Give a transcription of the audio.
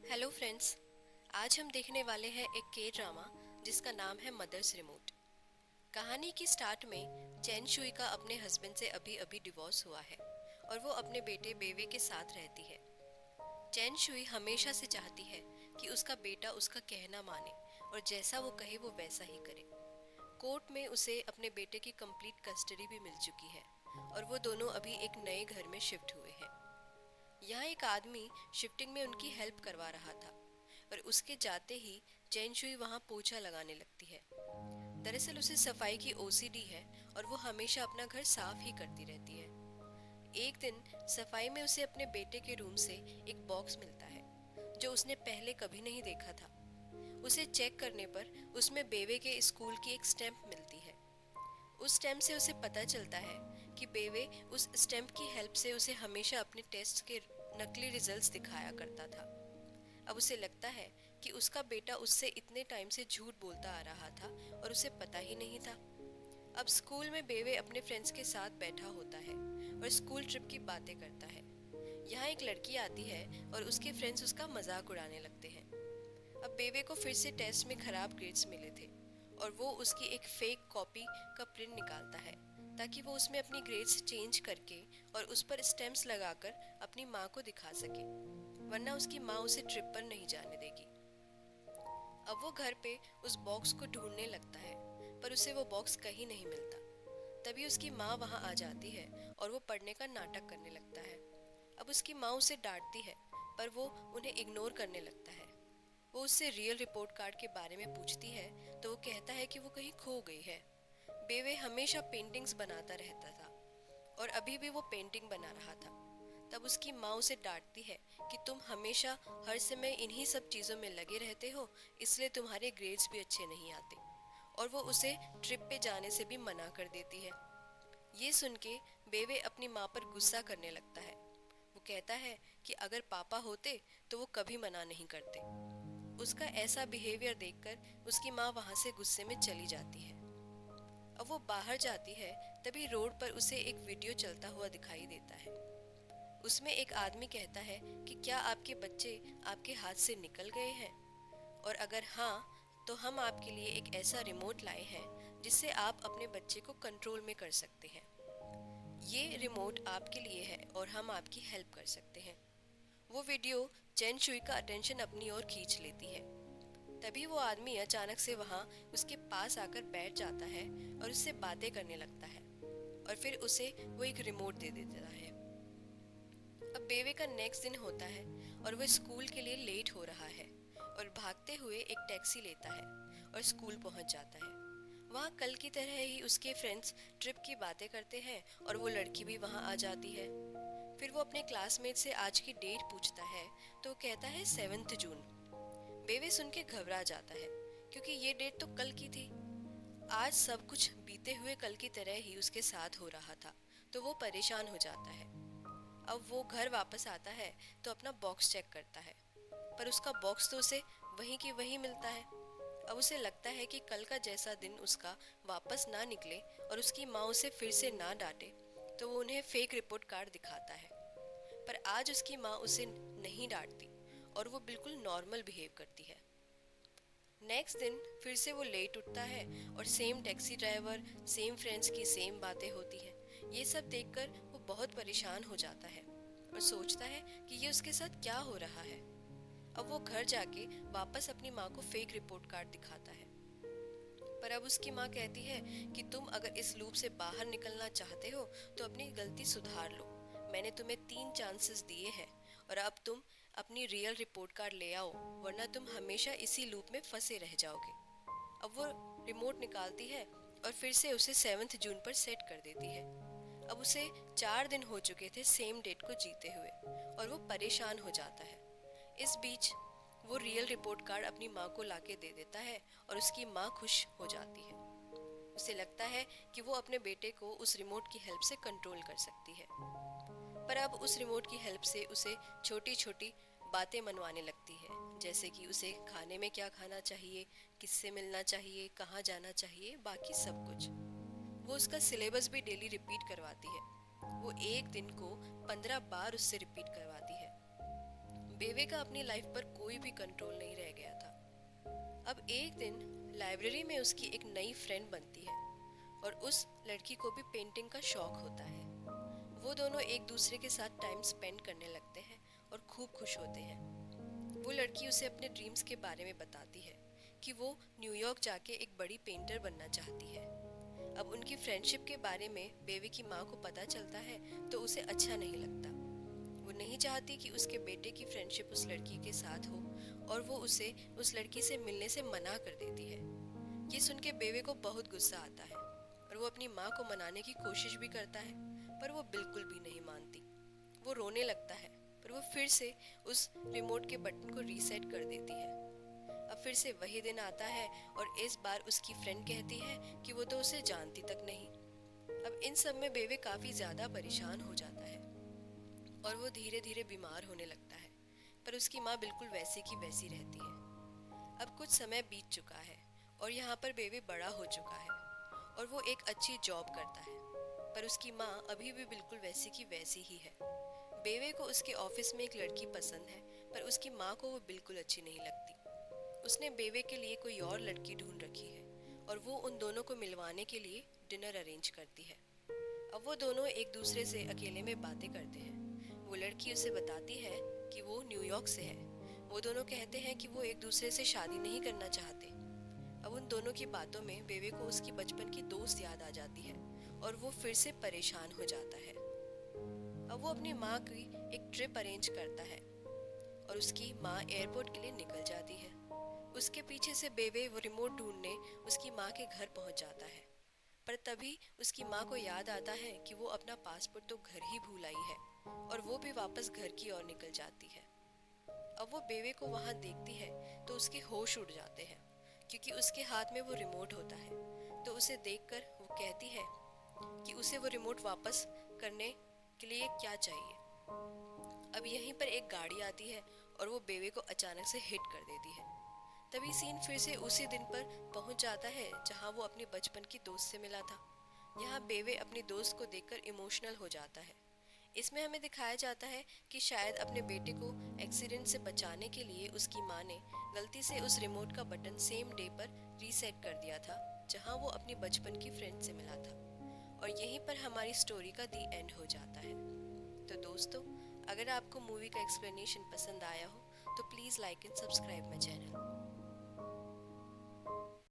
Hello friends. आज हम देखने वाले हैं एक के ड्रामा जिसका नाम है मदर्स रिमोट। कहानी की स्टार्ट में चैन शुई का अपने हस्बैंड से अभी अभी डिवोर्स हुआ है और वो अपने बेटे बेवे के साथ रहती है। चैन शुई हमेशा से चाहती है कि उसका बेटा उसका कहना माने और जैसा वो कहे वो वैसा ही करे। कोर्ट में उसे अपने बेटे की कंप्लीट कस्टडी भी मिल चुकी है और वो दोनों अभी एक नए घर में शिफ्ट हुए हैं। यहाँ एक आदमी शिफ्टिंग में उनकी हेल्प करवा रहा था और उसके जाते ही चैन शुई वहाँ पोछा लगाने लगती है। दरअसल उसे सफाई की ओसीडी है और वो हमेशा अपना घर साफ ही करती रहती है। एक दिन सफाई में उसे अपने बेटे के रूम से एक बॉक्स मिलता है जो उसने पहले कभी नहीं देखा था। उसे चेक करने पर उसमें बेवे के स्कूल की एक स्टैम्प मिलती है। उस स्टैम्प से उसे पता चलता है कि बेवे उस स्टैम्प की हेल्प से उसे हमेशा अपने टेस्ट के नकली रिजल्ट्स दिखाया करता था। अब उसे लगता है कि उसका बेटा उससे इतने टाइम से झूठ बोलता आ रहा था और उसे पता ही नहीं था। अब स्कूल में बेवे अपने फ्रेंड्स के साथ बैठा होता है और स्कूल ट्रिप की बातें करता है। यहाँ एक लड़की आती है और उसके फ्रेंड्स उसका मजाक उड़ाने लगते हैं। अब बेवे को फिर से टेस्ट में खराब ग्रेड्स मिले थे और वो उसकी एक फेक कॉपी का प्रिंट निकालता है ताकि वो उसमें अपनी ग्रेड्स चेंज करके और उस पर स्टैम्प्स लगाकर अपनी माँ को दिखा सके, वरना उसकी माँ उसे ट्रिप पर नहीं जाने देगी। अब वो घर पे उस बॉक्स को ढूंढने लगता है पर उसे वो बॉक्स कहीं नहीं मिलता। तभी उसकी माँ वहाँ आ जाती है और वो पढ़ने का नाटक करने लगता है। अब उसकी माँ उसे डांटती है पर वो उन्हें इग्नोर करने लगता है। वो उससे रियल रिपोर्ट कार्ड के बारे में पूछती है तो वो कहता है कि वो कहीं खो गई है। बेवे हमेशा पेंटिंग्स बनाता रहता था और अभी भी वो पेंटिंग बना रहा था। तब उसकी माँ उसे डांटती है कि तुम हमेशा हर समय इन्हीं सब चीज़ों में लगे रहते हो, इसलिए तुम्हारे ग्रेड्स भी अच्छे नहीं आते। और वो उसे ट्रिप पे जाने से भी मना कर देती है। ये सुन के बेवे अपनी माँ पर गुस्सा करने लगता है। वो कहता है कि अगर पापा होते तो वो कभी मना नहीं करते। उसका ऐसा बिहेवियर देखकर उसकी माँ वहाँ से गुस्से में चली जाती है। अब वो बाहर जाती है तभी रोड पर उसे एक वीडियो चलता हुआ दिखाई देता है। उसमें एक आदमी कहता है कि क्या आपके बच्चे आपके हाथ से निकल गए हैं, और अगर हाँ तो हम आपके लिए एक ऐसा रिमोट लाए हैं जिससे आप अपने बच्चे को कंट्रोल में कर सकते हैं। ये रिमोट आपके लिए है और हम आपकी हेल्प कर सकते हैं। वो वीडियो चैन शुई का अटेंशन अपनी ओर खींच लेती है। तभी वो आदमी अचानक से वहाँ उसके पास आकर बैठ जाता है और उससे बातें करने लगता है और फिर उसे वो एक रिमोट दे देता है। अब बेवे का नेक्स्ट दिन होता है और वो स्कूल के लिए लेट हो रहा है और भागते हुए एक टैक्सी लेता है और स्कूल पहुंच जाता है। वहाँ कल की तरह ही उसके फ्रेंड्स ट्रिप की बातें करते हैं और वो लड़की भी वहाँ आ जाती है। फिर वो अपने क्लासमेट से आज की डेट पूछता है तो वो कहता है 7 जून। बेवे सुन के घबरा जाता है क्योंकि ये डेट तो कल की थी। आज सब कुछ बीते हुए कल की तरह ही उसके साथ हो रहा था, तो वो परेशान हो जाता है। अब वो घर वापस आता है तो अपना बॉक्स चेक करता है पर उसका बॉक्स तो उसे वहीं की वहीं मिलता है। अब उसे लगता है कि कल का जैसा दिन उसका वापस ना निकले और उसकी माँ उसे फिर से ना डांटे, तो वो उन्हें फेक रिपोर्ट कार्ड दिखाता है। पर आज उसकी माँ उसे नहीं डांटती और वो बिल्कुल नॉर्मल बिहेव करती है। नेक्स्ट दिन फिर से वो लेट उठता है और same taxi driver, same friends की सेम बातें होती है। ये सब देखकर वो बहुत परेशान हो जाता है और सोचता है कि ये उसके साथ क्या हो रहा है। अब वो घर जाके वापस अपनी माँ को फेक रिपोर्ट कार्ड दिखाता है। पर अब उसकी माँ कहती है कि तुम अगर इस लूप से बाहर निकलना चाहते हो तो अपनी गलती सुधार लो। मैंने तुम्हें 3 चांसेस दिए हैं और अब तुम अपनी रियल रिपोर्ट कार्ड ले आओ, वरना तुम हमेशा इसी लूप में फंसे रह जाओगे। अब वो रिमोट निकालती है और फिर से उसे 7 जून पर सेट कर देती है। अब उसे 4 दिन हो चुके थे सेम डेट को जीते हुए और वो परेशान हो जाता है। इस बीच वो रियल रिपोर्ट कार्ड अपनी माँ को लाके दे देता है और उसकी माँ खुश हो जाती है। उसे लगता है कि वो अपने बेटे को उस रिमोट की हेल्प से कंट्रोल कर सकती है। पर अब उस रिमोट की हेल्प से उसे छोटी छोटी बातें मनवाने लगती है, जैसे कि उसे खाने में क्या खाना चाहिए, किससे मिलना चाहिए, कहाँ जाना चाहिए, बाकी सब कुछ। वो उसका सिलेबस भी डेली रिपीट करवाती है। वो एक दिन को 15 बार उससे रिपीट करवाती है। बेवे का अपनी लाइफ पर कोई भी कंट्रोल नहीं रह गया था। अब एक दिन लाइब्रेरी में उसकी एक नई फ्रेंड बनती है और उस लड़की को भी पेंटिंग का शौक होता है। वो दोनों एक दूसरे के साथ टाइम स्पेंड करने लगते हैं और खूब खुश होते हैं। वो लड़की उसे अपने ड्रीम्स के बारे में बताती है कि वो न्यूयॉर्क जाके एक बड़ी पेंटर बनना चाहती है। अब उनकी फ्रेंडशिप के बारे में बेवे की माँ को पता चलता है तो उसे अच्छा नहीं लगता। वो नहीं चाहती कि उसके बेटे की फ्रेंडशिप उस लड़की के साथ हो और वो उसे उस लड़की से मिलने से मना कर देती है। ये सुन के बेवे को बहुत गुस्सा आता है और वो अपनी माँ को मनाने की कोशिश भी करता है, पर वो बिल्कुल भी नहीं मानती। वो रोने लगता है, पर वो फिर से उस रिमोट के बटन को रीसेट कर देती है। अब फिर से वही दिन आता है और इस बार उसकी फ्रेंड कहती है कि वो तो उसे जानती तक नहीं। अब इन सब में बेवे काफी ज्यादा परेशान हो जाता है और वो धीरे धीरे बीमार होने लगता है, पर उसकी माँ बिल्कुल वैसी की वैसी रहती है। अब कुछ समय बीत चुका है और यहाँ पर बेबी बड़ा हो चुका है और वो एक अच्छी जॉब करता है, पर उसकी माँ अभी भी बिल्कुल वैसी की वैसी ही है। बेवे को उसके ऑफिस में एक लड़की पसंद है, पर उसकी माँ को वो बिल्कुल अच्छी नहीं लगती। उसने बेवे के लिए कोई और लड़की ढूंढ रखी है और वो उन दोनों को मिलवाने के लिए डिनर अरेंज करती है। अब वो दोनों एक दूसरे से अकेले में बातें करते हैं। वो लड़की उसे बताती है कि वो न्यूयॉर्क से है। वो दोनों कहते हैं कि वो एक दूसरे से शादी नहीं करना चाहते। अब उन दोनों की बातों में बेवे को उसकी बचपन की दोस्त याद आ जाती है और वो फिर से परेशान हो जाता है। अब वो अपनी माँ की एक ट्रिप अरेंज करता है और उसकी माँ एयरपोर्ट के लिए निकल जाती है। उसके पीछे से बेवे वो रिमोट ढूंढने उसकी माँ के घर पहुंच जाता है, पर तभी उसकी माँ को याद आता है कि वो अपना पासपोर्ट तो घर ही भूल आई है और वो भी वापस घर की ओर निकल जाती है। अब वो बेवे को वहां देखती है तो उसके होश उड़ जाते हैं, क्योंकि उसके हाथ में वो रिमोट होता है। तो उसे देखकर वो कहती है कि उसे वो रिमोट वापस करने के लिए क्या चाहिए। अब यहीं पर एक गाड़ी आती है और वो बेवे को अचानक से हिट कर देती है। तभी सीन फिर से उसी दिन पर पहुंच जाता है जहां वो अपनी बचपन की दोस्त से मिला था। यहाँ बेवे अपनी दोस्त को देखकर इमोशनल हो जाता है। इसमें हमें दिखाया जाता है कि शायद अपने बेटे को एक्सीडेंट से बचाने के लिए उसकी माँ ने गलती से उस रिमोट का बटन सेम डे पर रीसेट कर दिया था जहां वो अपनी बचपन की फ्रेंड से मिला था। और यहीं पर हमारी स्टोरी का दी एंड हो जाता है। तो दोस्तों, अगर आपको मूवी का एक्सप्लेनेशन पसंद आया हो तो please like and subscribe my channel.